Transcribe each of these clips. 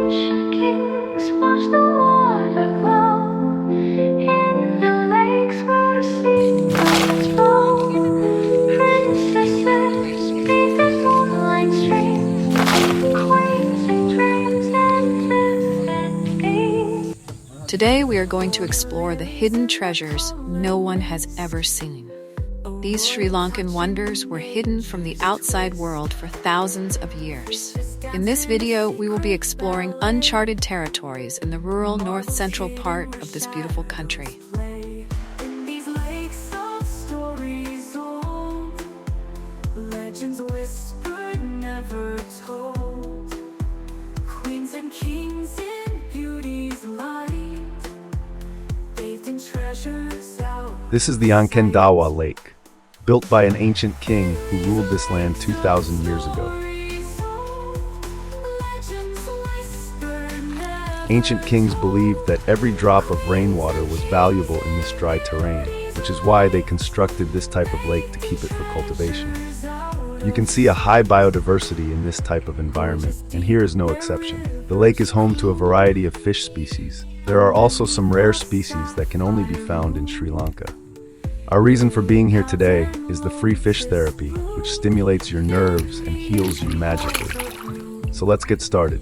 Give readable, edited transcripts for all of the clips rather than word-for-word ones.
Ancient kings watched the water flow in the lakes where seagulls flow. Princesses bathed in moonlight streams, queens in dreams and myths. Today we are going to explore the hidden treasures no one has ever seen. These Sri Lankan wonders were hidden from the outside world for thousands of years. In this video, we will be exploring uncharted territories in the rural north-central part of this beautiful country. Legends whispered, never told. Queens and kings in beauty's light, bathed in treasures out. This is the Ankendawa Lake, built by an ancient king who ruled this land 2,000 years ago. Ancient kings believed that every drop of rainwater was valuable in this dry terrain, which is why they constructed this type of lake to keep it for cultivation. You can see a high biodiversity in this type of environment, and here is no exception. The lake is home to a variety of fish species. There are also some rare species that can only be found in Sri Lanka. Our reason for being here today is the free fish therapy, which stimulates your nerves and heals you magically. So let's get started.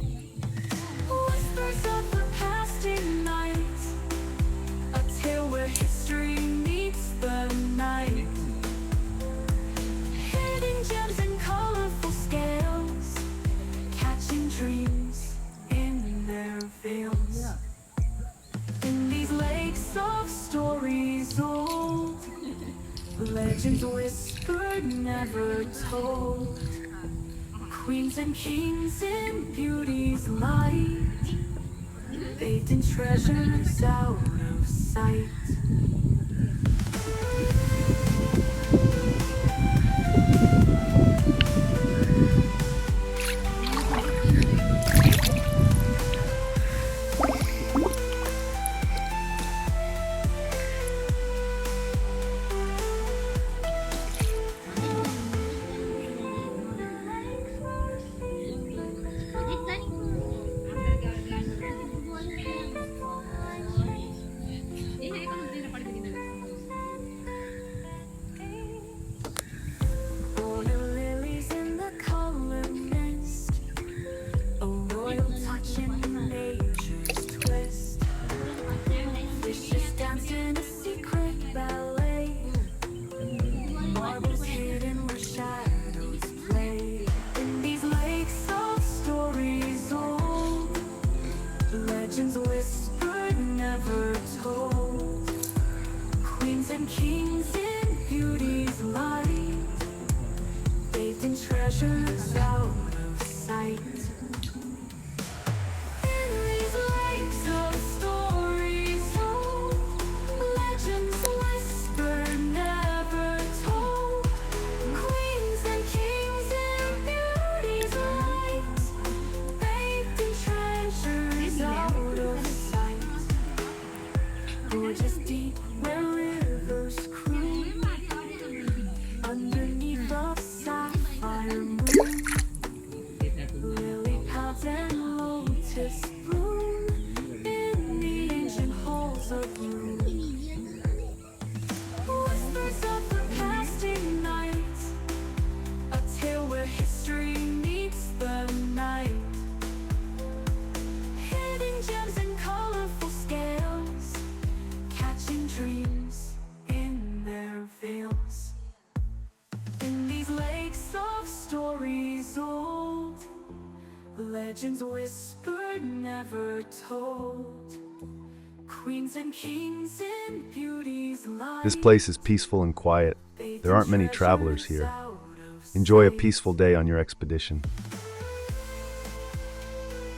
Legends whispered, never told. Queens and kings in beauty's light, bathed in treasures out of sight. Legends whispered, never told. Queens and kings in beauty's light, bathed in treasures out of sight. In these lakes of stories told, legends whispered, never told. Queens and kings in beauty's light, bathed in treasures out of sight. Gorgeous deep where rivers croon, underneath the sapphire moon. Lily pads and lotus bloom in the ancient halls of room. Whispers of the past ignite a tale where history meets the night. Hidden gems and colorful scales, catching dreams in their veils. In these lakes of stories old, legends whispered, never told. Queens and kings in beauty's light. This place is peaceful and quiet. There aren't many travelers here. Enjoy a peaceful day on your expedition.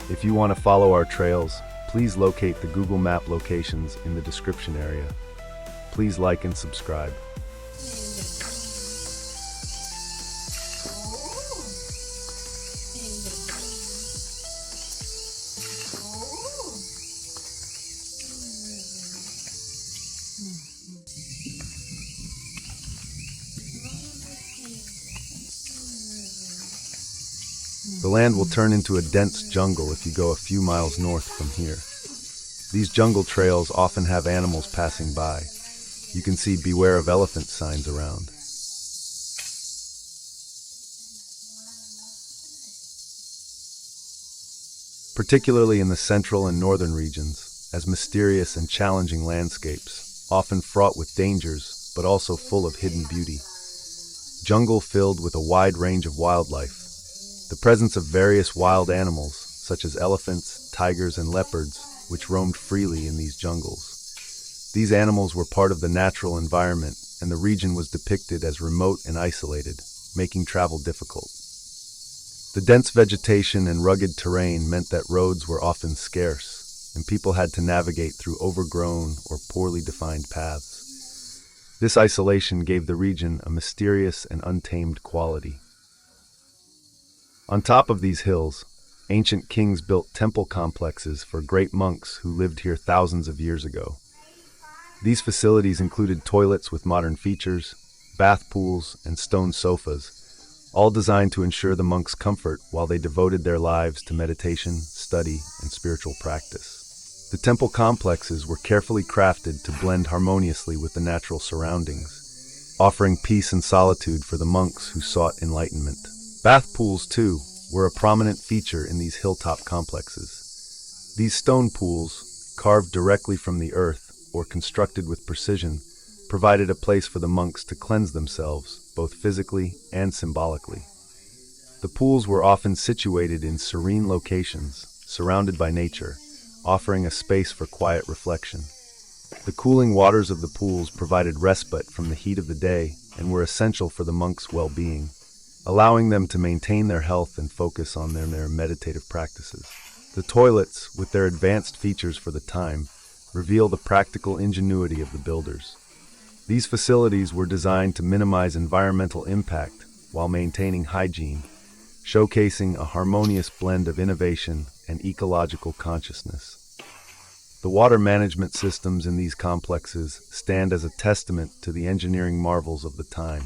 If you want to follow our trails, please locate the Google Map locations in the description area. Please like and subscribe. The land will turn into a dense jungle if you go a few miles north from here. These jungle trails often have animals passing by. You can see "Beware of Elephant" signs around. Particularly in the central and northern regions, as mysterious and challenging landscapes, often fraught with dangers, but also full of hidden beauty. Jungle filled with a wide range of wildlife. The presence of various wild animals, such as elephants, tigers, and leopards, which roamed freely in these jungles. These animals were part of the natural environment, and the region was depicted as remote and isolated, making travel difficult. The dense vegetation and rugged terrain meant that roads were often scarce, and people had to navigate through overgrown or poorly defined paths. This isolation gave the region a mysterious and untamed quality. On top of these hills, ancient kings built temple complexes for great monks who lived here thousands of years ago. These facilities included toilets with modern features, bath pools, and stone sofas, all designed to ensure the monks' comfort while they devoted their lives to meditation, study, and spiritual practice. The temple complexes were carefully crafted to blend harmoniously with the natural surroundings, offering peace and solitude for the monks who sought enlightenment. Bath pools, too, were a prominent feature in these hilltop complexes. These stone pools, carved directly from the earth or constructed with precision, provided a place for the monks to cleanse themselves, both physically and symbolically. The pools were often situated in serene locations, surrounded by nature, offering a space for quiet reflection. The cooling waters of the pools provided respite from the heat of the day and were essential for the monks' well-being, allowing them to maintain their health and focus on their meditative practices. The toilets, with their advanced features for the time, reveal the practical ingenuity of the builders. These facilities were designed to minimize environmental impact while maintaining hygiene, showcasing a harmonious blend of innovation and ecological consciousness. The water management systems in these complexes stand as a testament to the engineering marvels of the time.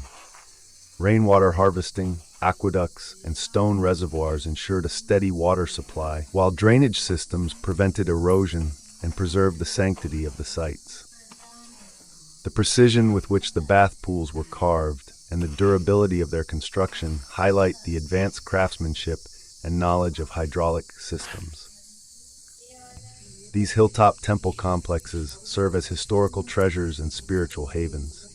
Rainwater harvesting, aqueducts, and stone reservoirs ensured a steady water supply, while drainage systems prevented erosion and preserved the sanctity of the sites. The precision with which the bath pools were carved and the durability of their construction highlight the advanced craftsmanship and knowledge of hydraulic systems. These hilltop temple complexes serve as historical treasures and spiritual havens.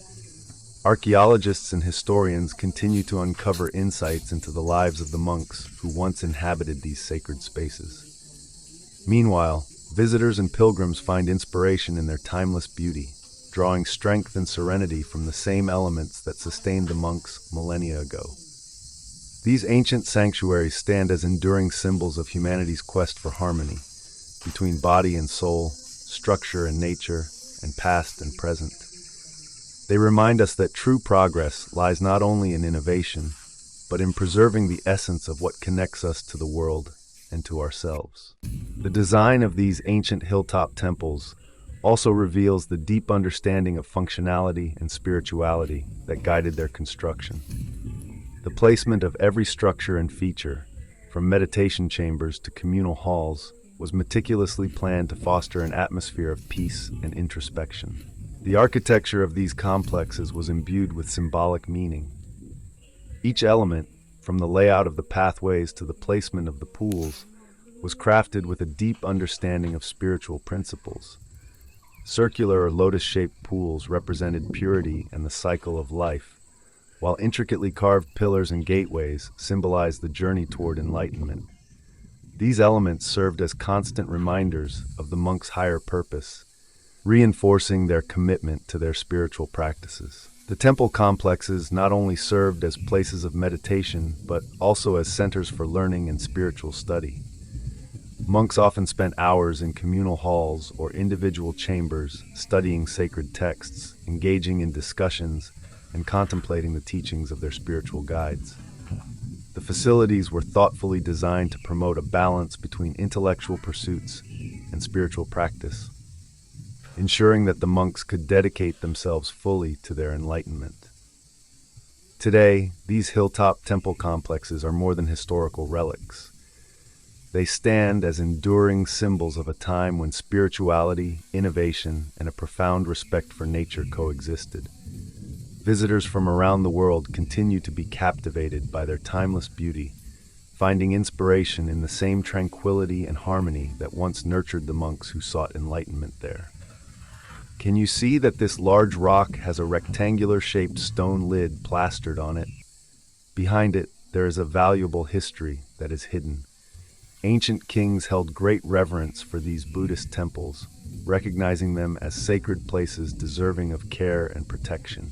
Archaeologists and historians continue to uncover insights into the lives of the monks who once inhabited these sacred spaces. Meanwhile, visitors and pilgrims find inspiration in their timeless beauty, drawing strength and serenity from the same elements that sustained the monks millennia ago. These ancient sanctuaries stand as enduring symbols of humanity's quest for harmony between body and soul, structure and nature, and past and present. They remind us that true progress lies not only in innovation, but in preserving the essence of what connects us to the world and to ourselves. The design of these ancient hilltop temples also reveals the deep understanding of functionality and spirituality that guided their construction. The placement of every structure and feature, from meditation chambers to communal halls, was meticulously planned to foster an atmosphere of peace and introspection. The architecture of these complexes was imbued with symbolic meaning. Each element, from the layout of the pathways to the placement of the pools, was crafted with a deep understanding of spiritual principles. Circular or lotus-shaped pools represented purity and the cycle of life, while intricately carved pillars and gateways symbolized the journey toward enlightenment. These elements served as constant reminders of the monks' higher purpose, reinforcing their commitment to their spiritual practices. The temple complexes not only served as places of meditation, but also as centers for learning and spiritual study. Monks often spent hours in communal halls or individual chambers studying sacred texts, engaging in discussions, and contemplating the teachings of their spiritual guides. The facilities were thoughtfully designed to promote a balance between intellectual pursuits and spiritual practice, ensuring that the monks could dedicate themselves fully to their enlightenment. Today, these hilltop temple complexes are more than historical relics. They stand as enduring symbols of a time when spirituality, innovation, and a profound respect for nature coexisted. Visitors from around the world continue to be captivated by their timeless beauty, finding inspiration in the same tranquility and harmony that once nurtured the monks who sought enlightenment there. Can you see that this large rock has a rectangular-shaped stone lid plastered on it? Behind it, there is a valuable history that is hidden. Ancient kings held great reverence for these Buddhist temples, recognizing them as sacred places deserving of care and protection.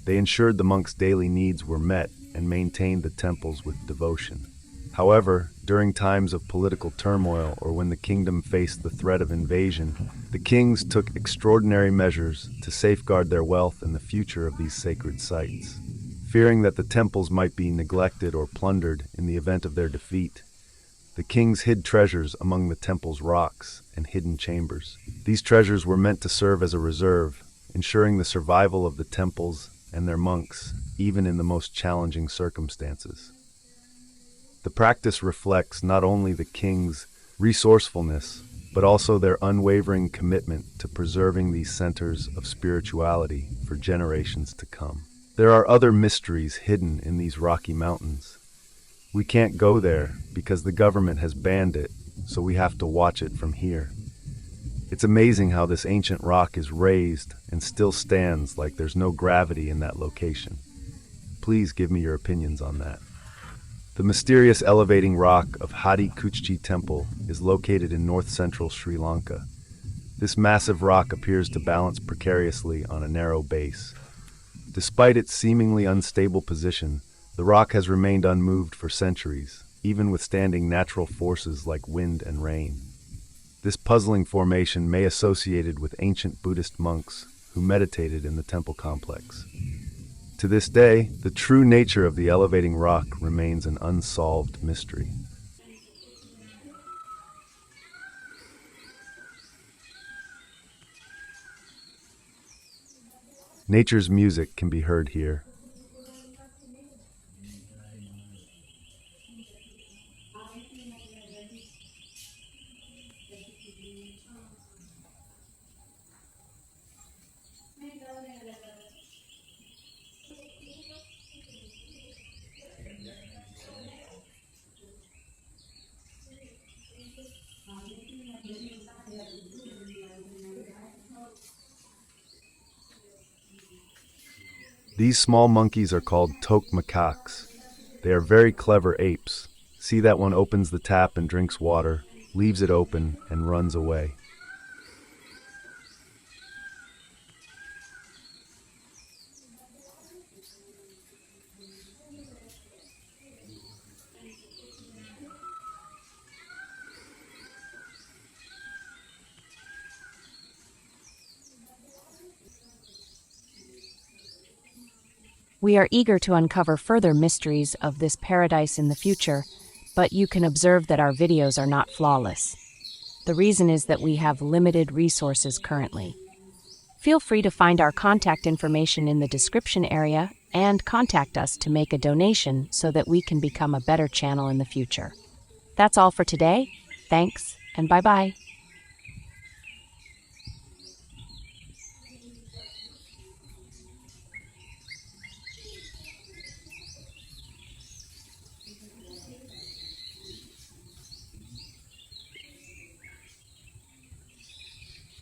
They ensured the monks' daily needs were met and maintained the temples with devotion. However, during times of political turmoil or when the kingdom faced the threat of invasion, the kings took extraordinary measures to safeguard their wealth and the future of these sacred sites. Fearing that the temples might be neglected or plundered in the event of their defeat, the kings hid treasures among the temple's rocks and hidden chambers. These treasures were meant to serve as a reserve, ensuring the survival of the temples and their monks, even in the most challenging circumstances. The practice reflects not only the kings' resourcefulness, but also their unwavering commitment to preserving these centers of spirituality for generations to come. There are other mysteries hidden in these rocky mountains. We can't go there because the government has banned it, so we have to watch it from here. It's amazing how this ancient rock is raised and still stands like there's no gravity in that location. Please give me your opinions on that. The mysterious elevating rock of Hatti Kuchchi Temple is located in north-central Sri Lanka. This massive rock appears to balance precariously on a narrow base. Despite its seemingly unstable position, the rock has remained unmoved for centuries, even withstanding natural forces like wind and rain. This puzzling formation may be associated with ancient Buddhist monks who meditated in the temple complex. To this day, the true nature of the elevating rock remains an unsolved mystery. Nature's music can be heard here. These small monkeys are called toque macaques. They are very clever apes. See that one opens the tap and drinks water, leaves it open, and runs away. We are eager to uncover further mysteries of this paradise in the future, but you can observe that our videos are not flawless. The reason is that we have limited resources currently. Feel free to find our contact information in the description area and contact us to make a donation so that we can become a better channel in the future. That's all for today. Thanks, and bye-bye.